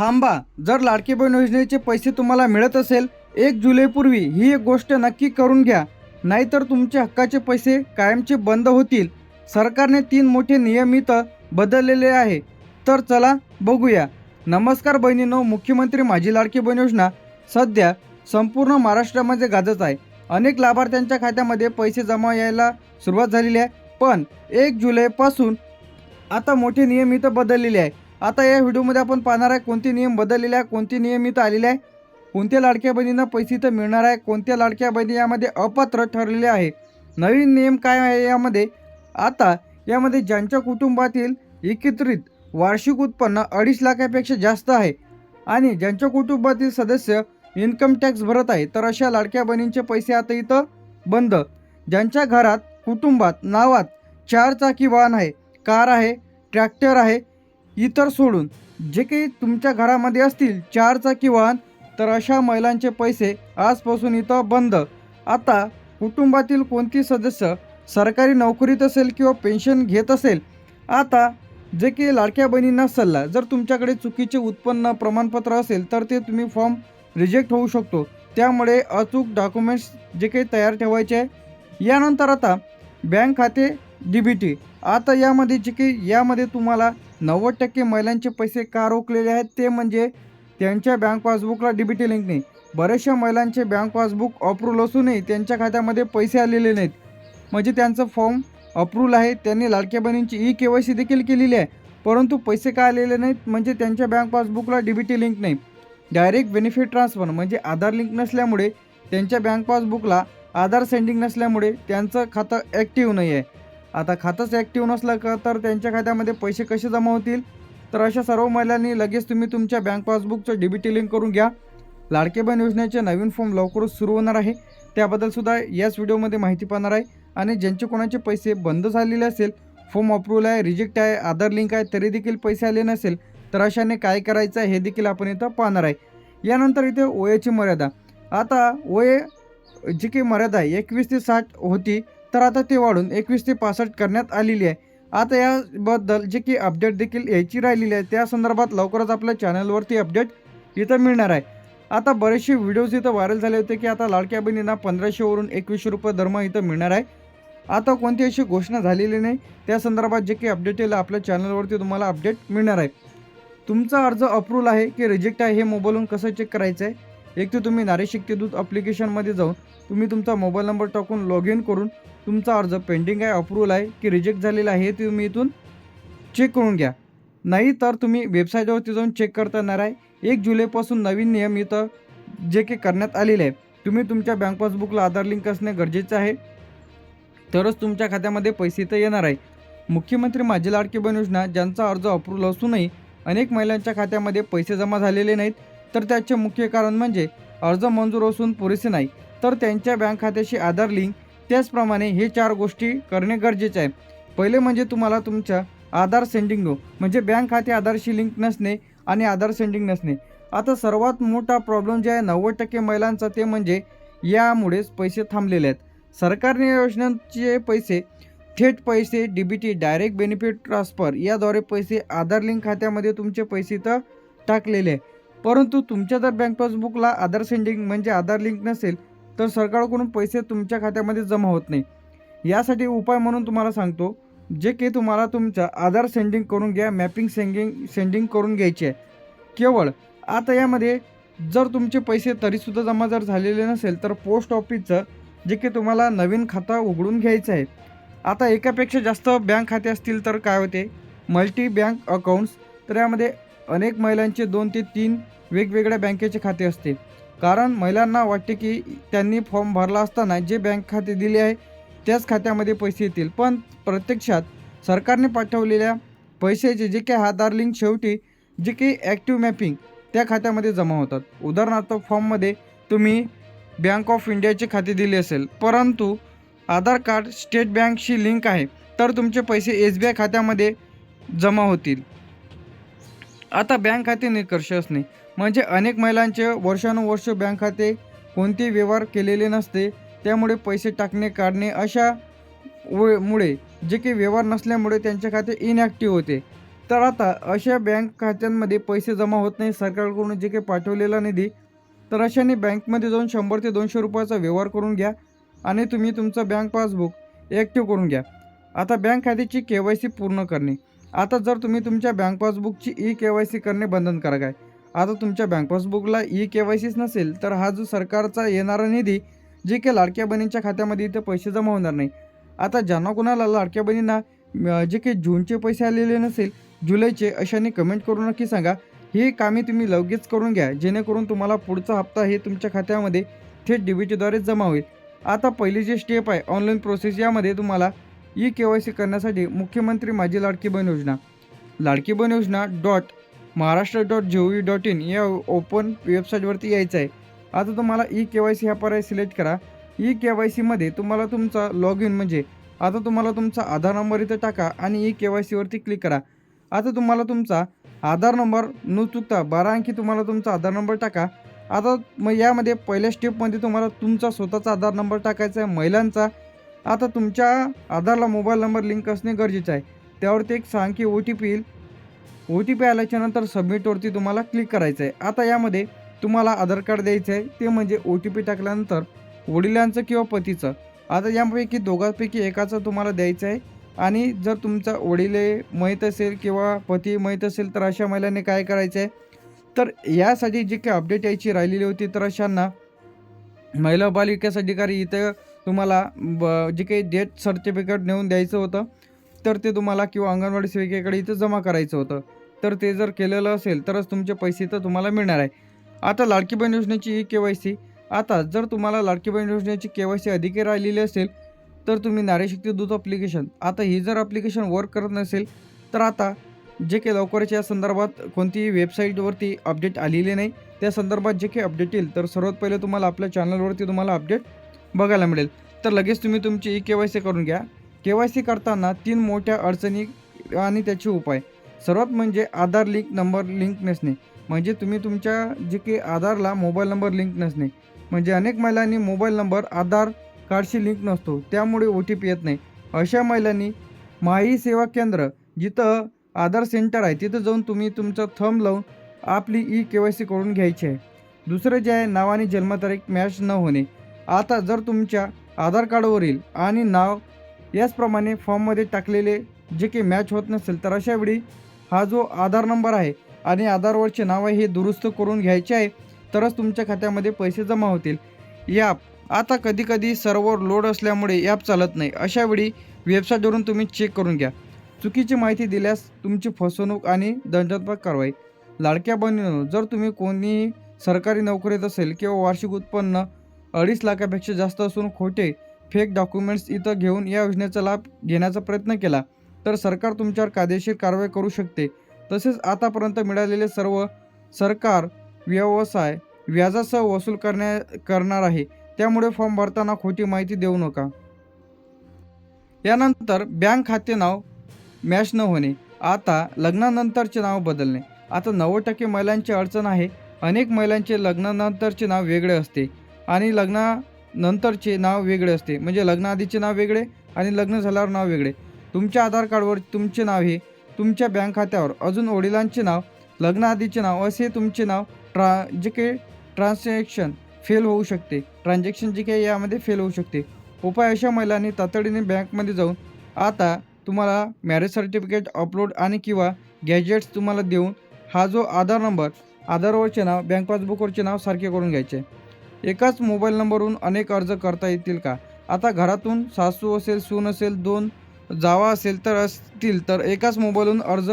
थांबा, जर लाडकी बहीण योजनेचे पैसे तुम्हाला मिळत असेल 1 जुलैपूर्वी ही एक गोष्ट नक्की करून घ्या, नाहीतर तुमचे हक्काचे पैसे कायमचे बंद होतील. सरकारने 3 मोठे नियम इथं बदललेले आहे. तर चला बघूया. नमस्कार बहिणींनो, मुख्यमंत्री माझी लाडकी बहीण योजना सध्या संपूर्ण महाराष्ट्रामध्ये गाजत आहे. अनेक लाभार्थ्यांच्या खात्यामध्ये पैसे जमा यायला सुरुवात झालेली आहे. पण 1 जुलैपासून आता मोठे नियम इथं बदललेले आहे. आता या व्हिडिओमध्ये आपण पाहणार आहे कोणते नियम बदललेले आहे, कोणते नियम इथं आलेले आहे, कोणत्या लाडक्या बहिणींना पैसे इथं मिळणार आहे, कोणत्या लाडक्या बहिणी यामध्ये अपात्र ठरलेले आहे. नवीन नियम काय आहे यामध्ये? आता यामध्ये ज्यांच्या कुटुंबातील एकत्रित वार्षिक उत्पन्न 2.5 लाखापेक्षा जास्त आहे आणि ज्यांच्या कुटुंबातील सदस्य इन्कम टॅक्स भरत आहे, तर अशा लाडक्या बहिणींचे पैसे आता इथं बंद. ज्यांच्या घरात कुटुंबात नावात 4 चाकी वाहन आहे, कार आहे, ट्रॅक्टर आहे, इतर सोडून जे काही तुमच्या घरामध्ये असतील 4 चाकी वाहन, तर अशा महिलांचे पैसे आजपासून इथं बंद. आता कुटुंबातील कोणती सदस्य सरकारी नोकरीत असेल किंवा पेन्शन घेत असेल, आता जे काही लाडक्या बहिणींना सल्ला, जर तुमच्याकडे चुकीचे उत्पन्न प्रमाणपत्र असेल तर ते तुम्ही फॉर्म रिजेक्ट होऊ शकतो. त्यामुळे अचूक डॉक्युमेंट्स जे काही तयार ठेवायचे आहे. यानंतर आता बँक खाते DBT. आता यामध्ये तुम्हाला 90% महिलांचे पैसे का रोखलेले आहेत, ते म्हणजे त्यांच्या बँक पासबुकला DBT लिंक नाही. बऱ्याचशा महिलांचे बँक पासबुक अप्रूव्हल असूनही त्यांच्या खात्यामध्ये पैसे आलेले नाहीत, म्हणजे त्यांचं फॉर्म अप्रूव्हल आहे, त्यांनी लाडक्या बहिणींची KYC देखील केलेली आहे, परंतु पैसे का आलेले नाहीत, म्हणजे त्यांच्या बँक पासबुकला DBT लिंक नाही. डायरेक्ट बेनिफिट ट्रान्सफर म्हणजे आधार लिंक नसल्यामुळे त्यांच्या बँक पासबुकला आधार सेंडिंग नसल्यामुळे त्यांचं खातं ॲक्टिव्ह नाही आहे. आता खातंच ॲक्टिव्ह नसलं का तर त्यांच्या खात्यामध्ये पैसे कसे जमा होतील? तर अशा सर्व महिलांनी लगेच तुम्ही तुमच्या बँक पासबुकचं DBT लिंक करून घ्या. लाडकी बहीण योजनेचे नवीन फॉर्म लवकरच सुरू होणार आहे, त्याबद्दल सुद्धा याच व्हिडिओमध्ये माहिती पाहणार आहे. आणि ज्यांचे कोणाचे पैसे बंद झालेले असेल, फॉर्म अप्रूव्हल आहे, रिजेक्ट आहे, आधार लिंक आहे, तरी देखील पैसे आले नसेल, तर अशाने काय करायचं आहे हे देखील आपण इथं पाहणार आहे. यानंतर इथे वयाची मर्यादा. आता वय जी काही मर्यादा आहे 21 ते 60 होती, तर आता ते वाढून 21 ते 65 करण्यात आलेली आहे. आता याबद्दल जे की अपडेट देखील यायची राहिलेली आहे, त्या संदर्भात लवकरच आपल्या चॅनलवरती अपडेट इथं मिळणार आहे. आता बरेचसे व्हिडिओज इथं व्हायरल झाले होते की आता लाडक्या बहिणींना 1500 वरून 2100 रुपये दरमहा इथं मिळणार आहे. आता कोणती अशी घोषणा झालेली नाही, त्या संदर्भात जे काही अपडेट येईल आपल्या चॅनलवरती तुम्हाला अपडेट मिळणार आहे. तुमचा अर्ज अप्रूव्हल आहे की रिजेक्ट आहे हे मोबाईलवरून कसं चेक करायचं आहे? एक तर तुम्ही नारी शक्ती दूत ॲप्लिकेशनमध्ये जाऊन तुम्ही तुमचा मोबाईल नंबर टाकून लॉग इन करून तुमचा अर्ज पेंडिंग आहे, अप्रूव्हल आहे की रिजेक्ट झालेला आहे हे तुम्ही इथून चेक करून घ्या. नाही तर तुम्ही वेबसाईटवरती जाऊन चेक करता येणार आहे. 1 जुलैपासून नवीन नियम इथं जे काही करण्यात आलेले आहे, तुम्ही तुमच्या बँक पासबुकला आधार लिंक असणे गरजेचे आहे, तरच तुमच्या खात्यामध्ये पैसे इथं येणार आहे. मुख्यमंत्री माझी लाडकी बहीण योजना ज्यांचा अर्ज अप्रूव्हल असूनही अनेक महिलांच्या खात्यामध्ये पैसे जमा झालेले नाहीत, तर त्याचे मुख्य कारण म्हणजे अर्ज मंजूर असून पुरेसे नाही, तर त्यांच्या बँक खात्याशी आधार लिंक. त्याचप्रमाणे हे 4 गोष्टी करणे गरजेचे आहे. पहिले म्हणजे तुम्हाला तुमच्या आधार सेंडिंग म्हणजे बँक खाते आधारशी लिंक नसणे आणि आधार सेंडिंग नसणे. आता सर्वात मोठा प्रॉब्लेम जे आहे 90% महिलांचा, ते म्हणजे यामुळेच पैसे थांबलेले आहेत. सरकारने योजनांचे पैसे थेट पैसे DBT डायरेक्ट बेनिफिट ट्रान्सफर याद्वारे पैसे आधार लिंक खात्यामध्ये तुमचे पैसे इथं टाकलेले आहे, परंतु तुमच्या जर बँक पासबुकला आधार सेंडिंग म्हणजे आधार लिंक नसेल, तर सरकारकडून पैसे तुमच्या खात्यामध्ये जमा होत नाही. यासाठी उपाय म्हणून तुम्हाला सांगतो, जे की तुम्हाला तुमचा आधार सेंडिंग करून घ्या, मॅपिंग सेंडिंग करून घ्यायची आहे केवळ. आता यामध्ये जर तुमचे पैसे तरीसुद्धा जमा जर झालेले नसेल, तर पोस्ट ऑफिसचं जे की तुम्हाला नवीन खातं उघडून घ्यायचं आहे. आता एकापेक्षा जास्त बँक खाते असतील तर काय होते, मल्टी बँक अकाउंट्स. तर यामध्ये अनेक महिलांचे 2 ते 3 वेगवेगळ्या बँकेचे खाते असते, कारण महिलांना वाटते की त्यांनी फॉर्म भरला असताना जे बँक खाते दिले आहे त्याच खात्यामध्ये पैसे येतील, पण प्रत्यक्षात सरकारने पाठवलेल्या पैशाचे जे काही आधार लिंक शेवटी जे काही ॲक्टिव्ह मॅपिंग त्या खात्यामध्ये जमा होतात. उदाहरणार्थ फॉर्ममध्ये तुम्ही बँक ऑफ इंडियाचे खाते दिले असेल, परंतु आधार कार्ड स्टेट बँकशी लिंक आहे, तर तुमचे पैसे SBI खात्यामध्ये जमा होतील. आता बँक खाते निष्कर्ष असणे म्हणजे अनेक महिलांचे वर्षानुवर्ष बँक खाते कोणतेही व्यवहार केलेले नसते, त्यामुळे पैसे टाकणे काढणे अशा मुळे जे काही व्यवहार नसल्यामुळे त्यांचे खाते इनॲक्टिव्ह होते. तर आता अशा बँक खात्यांमध्ये पैसे जमा होत नाही सरकारकडून जे काही पाठवलेला निधी, तर अशाने बँकमध्ये जाऊन 100 ते 200 रुपयाचा व्यवहार करून घ्या आणि तुम्ही तुमचं बँक पासबुक ॲक्टिव्ह करून घ्या. आता बँक खात्याची KYC पूर्ण करणे. आता जर तुम्ही तुमच्या बँक पासबुकची KYC करणे बंधनकारक आहे. आता तुमच्या बँक पासबुकला KYCच नसेल तर हा जो सरकारचा येणारा निधी जे काही लाडक्या बहिणींच्या खात्यामध्ये इथे पैसे जमा होणार नाही. आता ज्यांना कोणाला लाडक्या बहिणींना जे काही जूनचे पैसे आलेले नसेल, जुलैचे, अशाने कमेंट करून नक्की सांगा. ही कामे तुम्ही लगेच करून घ्या जेणेकरून तुम्हाला पुढचा हप्ता हे तुमच्या खात्यामध्ये थेट DBTद्वारे जमा होईल. आता पहिली जी स्टेप आहे ऑनलाईन प्रोसेस, यामध्ये तुम्हाला KYC करण्यासाठी मुख्यमंत्री माझी लाडकी बहीण योजना, लाडकी बहीण योजना .महाराष्ट्र.gov.in या ओपन वेबसाईटवरती यायचं आहे. आता तुम्हाला KYC हा पर्याय सिलेक्ट करा. KYCमध्ये तुम्हाला तुमचा लॉग इन म्हणजे आता तुम्हाला तुमचा आधार नंबर इथं टाका आणि KYCवरती क्लिक करा. आता तुम्हाला तुमचा आधार नंबर न चुकता 12 अंकी तुम्हाला तुमचा आधार नंबर टाका. आता मग यामध्ये पहिल्या स्टेपमध्ये तुम्हाला तुमचा स्वतःचा आधार नंबर टाकायचा आहे महिलांचा. आता तुमच्या आधारला मोबाईल नंबर लिंक असणे गरजेचं आहे. त्यावरती एक 6 अंकी OTP येईल. OTP आल्याच्यानंतर सबमिटवरती तुम्हाला क्लिक करायचं आहे. आता यामध्ये तुम्हाला आधार कार्ड द्यायचं आहे, ते म्हणजे OTP टाकल्यानंतर वडिलांचं किंवा पतीचं. आता यापैकी दोघांपैकी एकाचं तुम्हाला द्यायचं आहे. आणि जर तुमचा वडील माहीत असेल किंवा पती माहीत असेल तर अशा महिलांनी काय करायचं आहे, तर यासाठी जी काही अपडेट यायची राहिलेली होती तर अशांना महिला बाल विकास अधिकारी इथं तुम्हाला जे काही डेथ सर्टिफिकेट नेऊन द्यायचं होतं तर ते तुम्हाला किंवा अंगणवाडी सेविकेकडे इथं जमा करायचं होतं. तर ते जर केलेलं असेल तरच तुमचे पैसे तर तुम्हाला मिळणार आहे. आता लाडकी बहीण योजनेची KYC. आता जर तुम्हाला लाडकी बहीण योजनेची KYC अधिक राहिलेली असेल तर तुम्ही नारी शक्ती दूत ॲप्लिकेशन, आता ही जर ॲप्लिकेशन वर्क करत नसेल तर आता जे काही लवकरच या संदर्भात कोणतीही वेबसाईटवरती अपडेट आलेली नाही. त्या संदर्भात जे काही अपडेट येईल तर सर्वात पहिले तुम्हाला आपल्या चॅनलवरती तुम्हाला अपडेट बघायला मिळेल. तर लगेच तुम्ही तुमची KYC करून घ्या. KYC करताना 3 मोठ्या अडचणी आणि त्याचे उपाय. सर्वात म्हणजे आधार नंबर लिंक नसणे, म्हणजे तुम्ही तुमच्या जे काही आधारला मोबाईल नंबर लिंक नसणे. म्हणजे अनेक महिलांनी मोबाईल नंबर आधार कार्डशी लिंक नसतो, त्यामुळे OTP येत नाही. अशा महिलांनी माही सेवा केंद्र जिथं आधार सेंटर आहे तिथं जाऊन तुम्ही तुमचं थंब लावून आपली KYC करून घ्यायची आहे. दुसरं जे आहे नाव आणि जन्मतारीख मॅच न होणे. आता जर तुमच्या आधार कार्डवरील आणि नाव याचप्रमाणे फॉर्ममध्ये टाकलेले जे काही मॅच होत नसेल तर अशा वेळी हा जो आधार नंबर आहे आणि आधारवरचे नाव आहे हे दुरुस्त करून घ्यायचे आहे, तरच तुमच्या खात्यामध्ये पैसे जमा होतील. आता कधीकधी सर्व्हर लोड असल्यामुळे ॲप चालत नाही. अशा वेळी वेबसाईटवरून तुम्ही चेक करून घ्या. चुकीची माहिती दिल्यास तुमची फसवणूक आणि दंडात्मक कारवाई. लाडक्या बहिणींनो, जर तुम्ही कोणीही सरकारी नोकरीत असेल किंवा वार्षिक उत्पन्न 2.5 लाखापेक्षा जास्त असून खोटे फेक डॉक्युमेंट्स इथं घेऊन या योजनेचा लाभ घेण्याचा प्रयत्न केला तर सरकार तुमच्यावर कायदेशीर कारवाई करू शकते. तसेच आतापर्यंत मिळालेले सर्व सरकार व्यवसाय व्याजासह वसूल करणार आहे. त्यामुळे फॉर्म भरताना खोटी माहिती देऊ नका. यानंतर बँक खाते नाव मॅच न होणे. आता लग्नानंतरचे नाव बदलणे. आता 90% महिलांची अडचण आहे. अनेक महिलांचे लग्नानंतरचे नाव वेगळे असते आणि लग्नानंतरचे नाव वेगळे असते, म्हणजे लग्नाआधीचे नाव वेगळे आणि लग्न झाल्यावर नाव वेगळे. तुमच्या आधार कार्डवर तुमचे नाव हे तुमच्या बँक खात्यावर अजून वडिलांचे नाव, लग्नाआधीचे नाव असे तुमचे नाव जे काही ट्रान्झॅक्शन जे काही यामध्ये फेल होऊ शकते. उपाय: अशा महिलांनी तातडीने बँकमध्ये जाऊन आता तुम्हाला मॅरेज सर्टिफिकेट अपलोड आणि किंवा गॅजेट्स तुम्हाला देऊन हा जो आधार नंबर, आधारवरचे नाव, बँक पासबुकवरचे नाव सारखे करून घ्यायचे. एकाच मोबाईल नंबरवरून अनेक अर्ज करता येतील का? आता घरातून सासू असेल, सून असेल, 2 जावा असेल तर असतील तर एकाच मोबाईलवरून अर्ज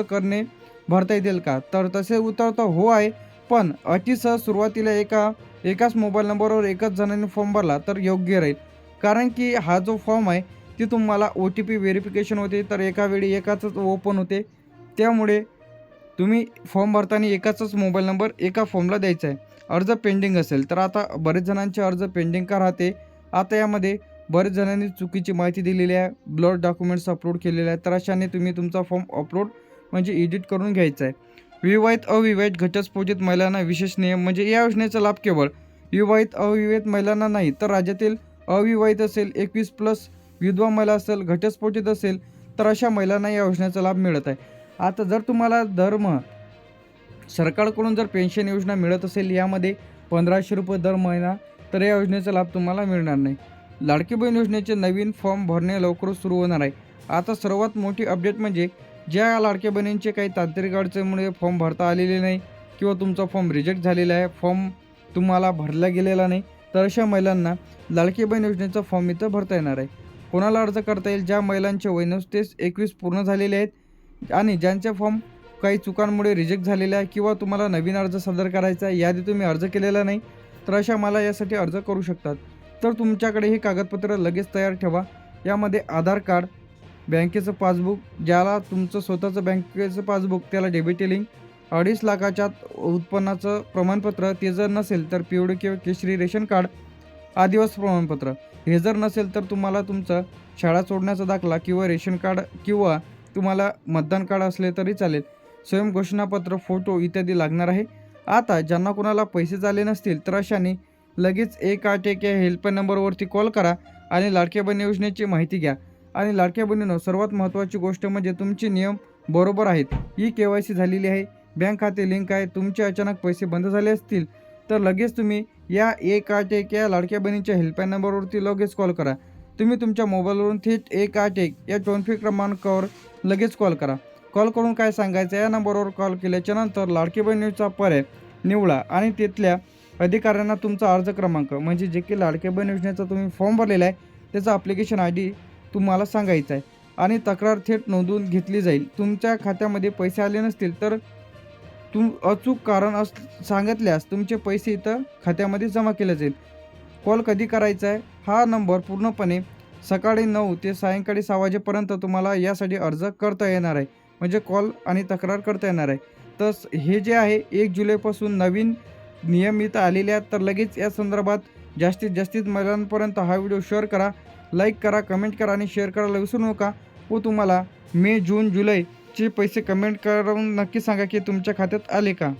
भरता येतील का? तर तसे उत्तर तर हो आहे, पण अटीसह सुरुवातीला एकाच मोबाईल नंबरवर एकच जणांनी फॉर्म भरला तर योग्य राहील. कारण की हा जो फॉर्म आहे ती तुम्हाला OTP व्हेरिफिकेशन होते तर एका वेळी एकाचंच ओपन होते. त्यामुळे तुम्ही फॉर्म भरताना एकाच मोबाईल नंबर एका फॉर्मला द्यायचा आहे. अर्ज पेंडिंग असेल तर आता बरेच जणांचे अर्ज पेंडिंग का राहते? आता यामध्ये बरेच जणांनी चुकीची माहिती दिलेली आहे, ब्लड डॉक्युमेंट्स अपलोड केलेले आहेत, तर अशाने तुम्ही तुमचा फॉर्म अपलोड म्हणजे एडिट करून घ्यायचा आहे. विवाहित अविवाहित घटस्फोटित महिलांना विशेष नियम. म्हणजे या योजनेचा लाभ केवळ विवाहित अविवाहित महिलांना नाही तर राज्यातील अविवाहित असेल, 21+ विधवा महिला असेल, घटस्फोटित असेल तर अशा महिलांना या योजनेचा लाभ मिळत आहे. आता जर तुम्हाला सरकारकडून जर पेन्शन योजना मिळत असेल यामध्ये 1500 रुपये दर महिना, तर या योजनेचा लाभ तुम्हाला मिळणार नाही. लाडकी बहीण योजनेचे नवीन फॉर्म भरणे लवकरच सुरू होणार आहे. आता सर्वात मोठी अपडेट म्हणजे ज्या लाडक्या बहिणींचे काही तांत्रिक अडचणीमुळे फॉर्म भरता आलेले नाही किंवा तुमचा फॉर्म रिजेक्ट झालेला आहे, फॉर्म तुम्हाला भरला गेलेला नाही, तर अशा महिलांना लाडकी बहीण योजनेचा फॉर्म इथं भरता येणार आहे. कोणाला अर्ज करता येईल? ज्या महिलांचे वय 21 पूर्ण झालेले आहेत आणि ज्यांचे फॉर्म काही चुकांमुळे रिजेक्ट झालेले आहे किंवा तुम्हाला नवीन अर्ज सादर करायचा आहे, याआधी तुम्ही अर्ज केलेला नाही, तर अशा मला यासाठी अर्ज करू शकतात. तर तुमच्याकडे हे कागदपत्र लगेच तयार ठेवा. यामध्ये आधार कार्ड, बँकेचं पासबुक, ज्याला तुमचं स्वतःचं बँकेचं पासबुक त्याला डेबिट लिंक, 2.5 लाखाच्या उत्पन्नाचं प्रमाणपत्र, ते जर नसेल तर पिवळे किंवा केशरी रेशन कार्ड, आदिवासी प्रमाणपत्र. हे जर नसेल तर तुम्हाला तुमचं शाळा सोडण्याचा दाखला किंवा रेशन कार्ड किंवा तुम्हाला मतदान कार्ड असले तरी चालेल. स्वयं घोषणापत्र, फोटो इत्यादी लागणार आहे. आता ज्यांना कोणाला पैसे झाले नसतील तर अशाने लगेच 181 या हेल्पलाईन नंबरवरती कॉल करा आणि लाडक्या बहीण योजनेची माहिती घ्या. आणि लाडक्या बहिणींनो, सर्वात महत्त्वाची गोष्ट म्हणजे तुमचे नियम बरोबर आहेत. KYC झालेली आहे, बँक खाते लिंक आहे. तुमचे अचानक पैसे बंद झाले असतील तर लगेच तुम्ही या 181 या लाडक्या बहिणीच्या हेल्पलाईन नंबरवरती लगेच कॉल करा. तुम्ही तुमच्या मोबाईलवरून थेट 181 या टोल फ्री क्रमांकावर लगेच कॉल करा. कॉल करून काय सांगायचं, या नंबरवर कॉल केल्याच्या नंतर लाडकी बहीण योजनेचा पर्याय निवडा आणि तिथल्या अधिकाऱ्यांना तुमचा अर्ज क्रमांक म्हणजे जे की लाडकी बहीण योजनेचा तुम्ही फॉर्म भरलेला आहे त्याचा ॲप्लिकेशन ID तुम्हाला सांगायचा आहे आणि तक्रार थेट नोंदवून घेतली जाईल. तुमच्या खात्यामध्ये पैसे आले नसतील तर अचूक कारण सांगितल्यास तुमचे पैसे इथं खात्यामध्ये जमा केले जाईल. कॉल कधी करायचा आहे? हा नंबर पूर्णपणे सकाळी 9 ते सायंकाळी 6 वाजेपर्यंत तुम्हाला यासाठी अर्ज करता येणार आहे, म्हणजे कॉल आणि तक्रार करता येणार आहे. तर हे जे आहे 1 जुलैपासून नवीन नियम इथं आलेले आहेत. तर लगेच या संदर्भात जास्तीत महिलांपर्यंत हा व्हिडिओ शेअर करा, लाईक करा, कमेंट करा आणि शेअर करायला विसरू नका. व तुम्हाला मे, जून, जुलैचे पैसे कमेंट करून नक्की सांगा की तुमच्या खात्यात आले का.